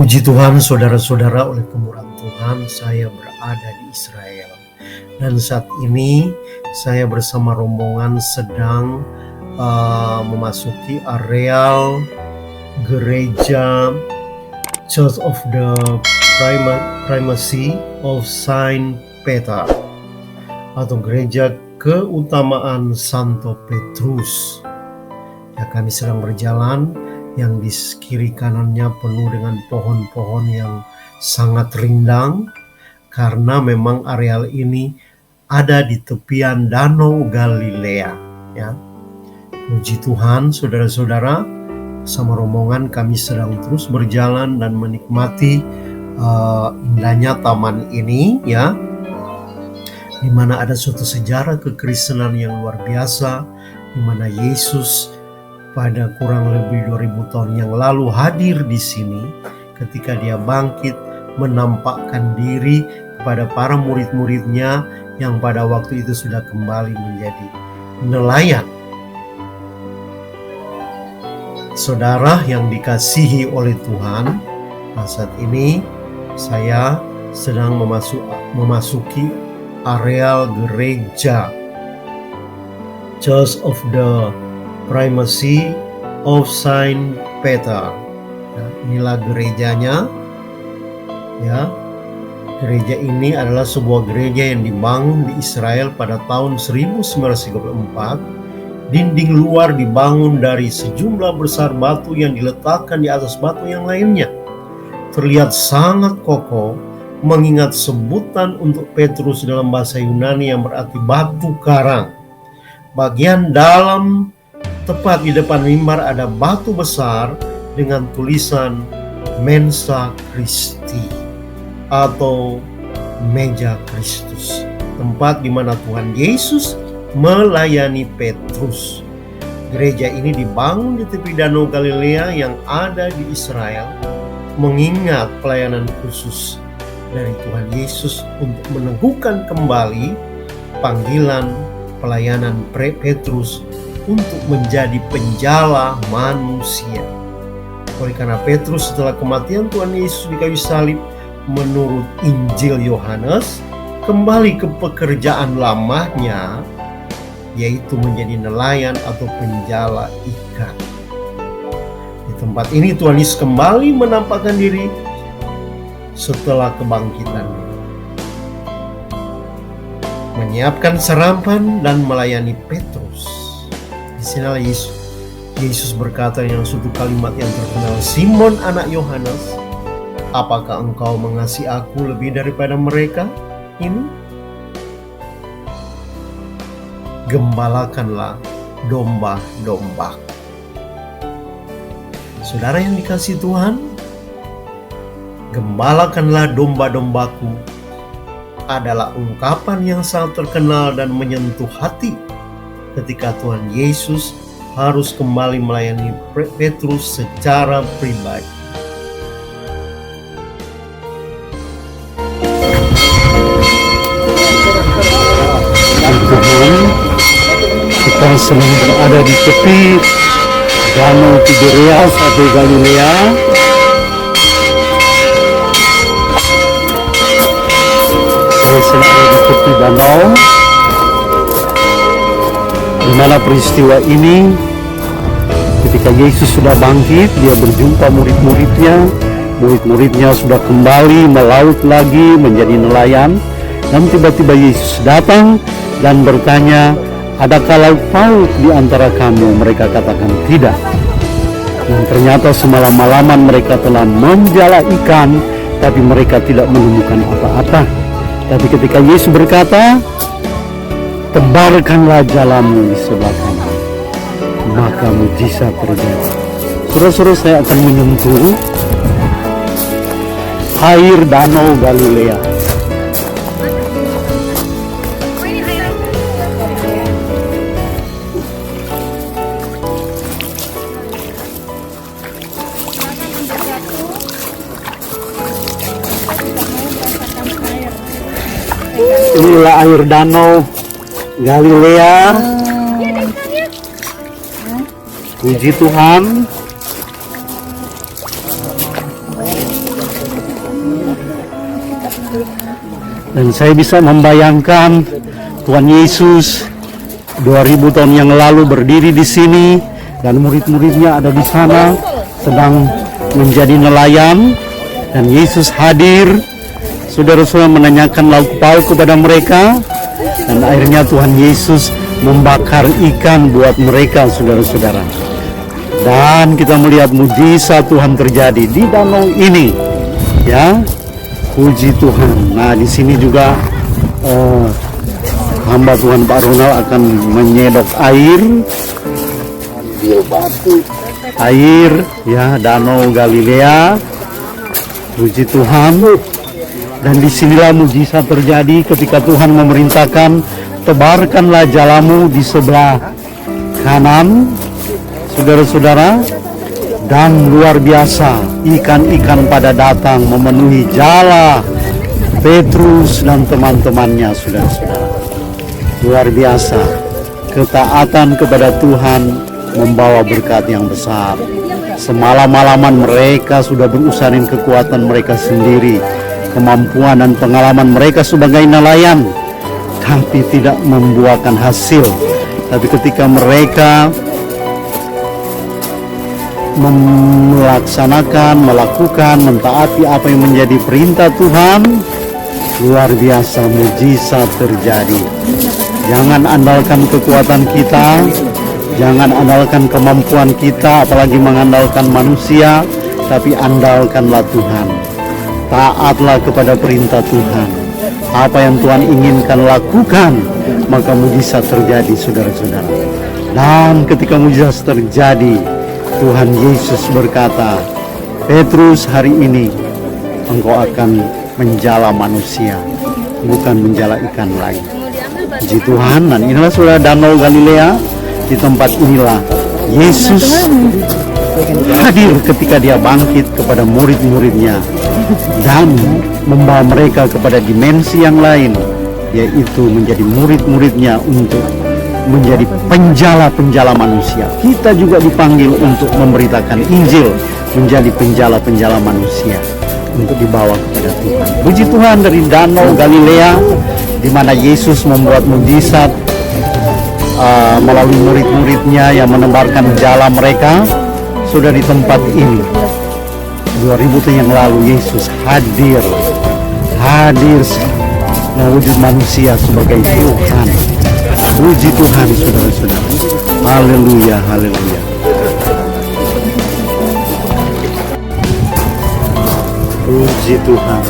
Puji Tuhan, saudara-saudara, oleh kemurahan Tuhan saya berada di Israel. Dan saat ini saya bersama rombongan sedang memasuki areal gereja Church of the Primacy of Saint Peter, atau gereja keutamaan Santo Petrus. Ya, kami sedang berjalan yang di kiri kanannya penuh dengan pohon-pohon yang sangat rindang, karena memang areal ini ada di tepian Danau Galilea. Ya, puji Tuhan, saudara-saudara, sama rombongan kami sedang terus berjalan dan menikmati indahnya taman ini, ya, di mana ada suatu sejarah kekristenan yang luar biasa, di mana Yesus pada kurang lebih 2000 tahun yang lalu hadir di sini ketika dia bangkit, menampakkan diri kepada para murid-muridnya yang pada waktu itu sudah kembali menjadi nelayan. Saudara yang dikasihi oleh Tuhan, saat ini saya sedang memasuki areal gereja Church of the Primacy of Saint Peter. Ya, inilah gerejanya. Ya, gereja ini adalah sebuah gereja yang dibangun di Israel pada tahun 1934. Dinding luar dibangun dari sejumlah besar batu yang diletakkan di atas batu yang lainnya. Terlihat sangat kokoh, mengingat sebutan untuk Petrus dalam bahasa Yunani yang berarti batu karang. Bagian dalam tepat di depan mimbar ada batu besar dengan tulisan Mensa Christi atau meja Kristus, tempat di mana Tuhan Yesus melayani Petrus. Gereja ini dibangun di tepi Danau Galilea yang ada di Israel, mengingat pelayanan khusus dari Tuhan Yesus untuk meneguhkan kembali panggilan pelayanan Petrus untuk menjadi penjala manusia. Oleh karena Petrus setelah kematian Tuhan Yesus di kayu salib, menurut Injil Yohanes, kembali ke pekerjaan lamanya, yaitu menjadi nelayan atau penjala ikan. Di tempat ini Tuhan Yesus kembali menampakkan diri setelah kebangkitannya, menyiapkan sarapan dan melayani Petrus. Di sini Yesus berkata yang suatu kalimat yang terkenal, Simon anak Yohanes, apakah engkau mengasihi aku lebih daripada mereka ini? Gembalakanlah domba-domba. Saudara yang dikasihi Tuhan, gembalakanlah domba-dombaku adalah ungkapan yang sangat terkenal dan menyentuh hati ketika Tuhan Yesus harus kembali melayani Petrus secara pribadi. Tuhan, kita sedang berada di tepi Danau Tiberias atau Galilea. Saya sedang ada di tepi danau, di mana peristiwa ini ketika Yesus sudah bangkit, dia berjumpa murid-muridnya sudah kembali melaut lagi menjadi nelayan, dan tiba-tiba Yesus datang dan bertanya, adakah lauk pauk di antara kamu? Mereka katakan tidak. Dan ternyata semalam-malaman mereka telah menjala ikan, tapi mereka tidak menemukan apa-apa. Tapi ketika Yesus berkata, tebarkanlah jalamu di sebelah kanan, maka mujizat terjadi. Saudara-saudara, saya akan menyentuh air Danau Galilea. Inilah air Danau Galilea. Puji Tuhan. Dan saya bisa membayangkan Tuhan Yesus 2000 tahun yang lalu berdiri di sini dan murid-muridnya ada di sana sedang menjadi nelayan, dan Yesus hadir. Saudara-saudara menanyakan lauk pauk kepada mereka, dan akhirnya Tuhan Yesus membakar ikan buat mereka, saudara-saudara. Dan kita melihat mujizat Tuhan terjadi di danau ini, ya. Puji Tuhan. Nah, di sini juga hamba Tuhan Pak Ronald akan menyedot air, ya, Danau Galilea. Puji Tuhan. Dan disinilah mujizat terjadi ketika Tuhan memerintahkan, tebarkanlah jalamu di sebelah kanan, saudara-saudara. Dan luar biasa, ikan-ikan pada datang memenuhi jala Petrus dan teman-temannya, saudara-saudara. Luar biasa, ketaatan kepada Tuhan membawa berkat yang besar. Semalam-malaman mereka sudah berusahain kekuatan mereka sendiri, kemampuan dan pengalaman mereka sebagai nelayan, tapi tidak membuahkan hasil. Tapi ketika mereka melakukan, mentaati apa yang menjadi perintah Tuhan, luar biasa mujizat terjadi. Jangan andalkan kekuatan kita, jangan andalkan kemampuan kita, apalagi mengandalkan manusia, tapi andalkanlah Tuhan. Taatlah kepada perintah Tuhan. Apa yang Tuhan inginkan lakukan, maka mujizat terjadi, saudara-saudara. Dan ketika mujizat terjadi, Tuhan Yesus berkata, Petrus, hari ini engkau akan menjala manusia, bukan menjala ikan lagi. Puji Tuhan. Dan inilah saudara Danau Galilea. Di tempat inilah Yesus hadir ketika dia bangkit kepada murid-muridnya dan membawa mereka kepada dimensi yang lain, yaitu menjadi murid-muridnya untuk menjadi penjala-penjala manusia. Kita juga dipanggil untuk memberitakan Injil, menjadi penjala-penjala manusia untuk dibawa kepada Tuhan. Puji Tuhan. Dari Danau Galilea, di mana Yesus membuat mujizat melalui murid-muridnya yang menebarkan jala mereka, sudah di tempat ini 2000 tahun yang lalu Yesus hadir mewujud manusia sebagai Tuhan. Puji Tuhan, saudara-saudara. Haleluya, haleluya. Puji Tuhan.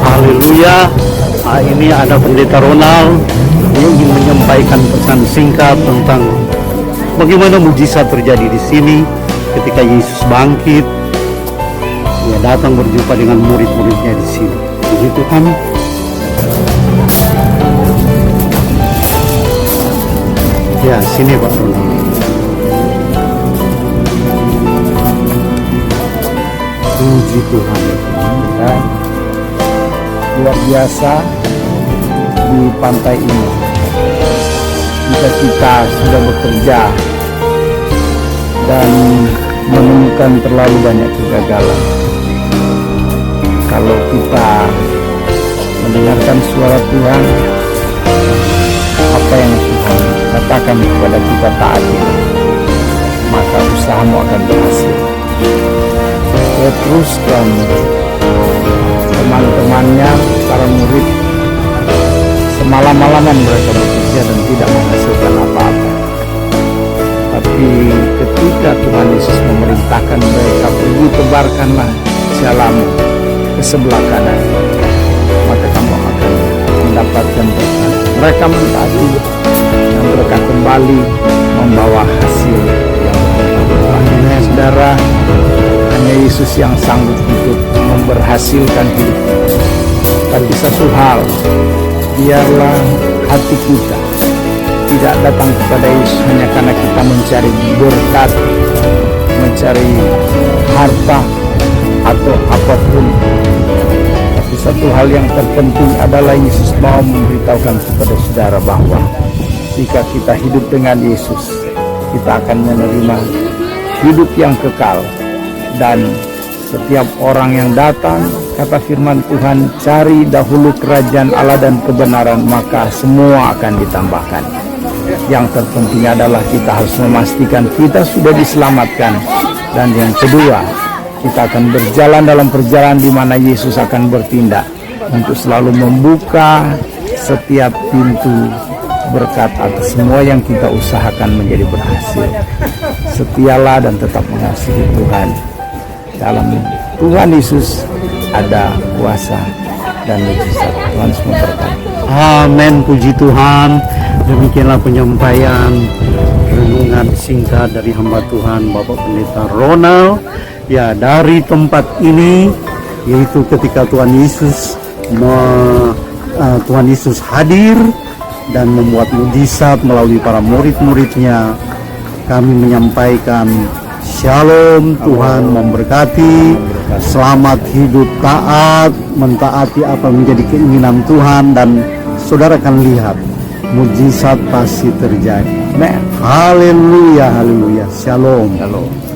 Haleluya. Nah, ini ada Pendeta Ronald yang ingin menyampaikan pesan singkat tentang bagaimana mujizat terjadi di sini ketika Yesus bangkit. Dia datang berjumpa dengan murid-muridnya di sini. Puji Tuhan. Ya, sini Pak Ronald. Puji Tuhan. Ya, luar biasa di pantai ini. Jika kita sudah bekerja dan menemukan terlalu banyak kegagalan, kalau kita mendengarkan suara Tuhan, apa yang Tuhan katakan kepada kita taati, maka usahamu akan berhasil. Petrus dan teman-temannya, para murid, semalam-malaman mereka bekerja dan tidak menghasilkan apa-apa. Tapi ketika Tuhan Yesus memerintahkan mereka, pergi tebarkanlah jalamu ke sebelah kanan, maka kamu akan mendapatkan berkat. Mereka mentaati dan mereka kembali membawa hasil yang berlimpah. Saudara, hanya Yesus yang sanggup untuk memberhasilkan hidup. Tapi satu hal, biarlah hati kita tidak datang kepada Yesus hanya karena kita mencari berkat, mencari harta atau apapun. Tapi satu hal yang terpenting adalah Yesus mau memberitahukan kepada saudara bahwa jika kita hidup dengan Yesus, kita akan menerima hidup yang kekal dan Setiap orang yang datang, kata firman Tuhan, cari dahulu kerajaan Allah dan kebenaran, maka semua akan ditambahkan. Yang terpenting adalah kita harus memastikan kita sudah diselamatkan. Dan yang kedua, kita akan berjalan dalam perjalanan di mana Yesus akan bertindak untuk selalu membuka setiap pintu berkat atas semua yang kita usahakan menjadi berhasil. Setialah dan tetap mengasihi Tuhan. Dalam Tuhan Yesus ada kuasa dan mujizat. Tuhan semua berkati. Amin, puji Tuhan. Demikianlah penyampaian renungan singkat dari hamba Tuhan Bapak Pendeta Ronald. Ya, dari tempat ini, yaitu ketika Tuhan Yesus hadir dan membuat mujizat melalui para murid-muridnya, kami menyampaikan Shalom, Tuhan memberkati. Selamat hidup taat, mentaati apa menjadi keinginan Tuhan, dan saudara akan lihat mujizat pasti terjadi. Haleluya, haleluya. Shalom. Shalom.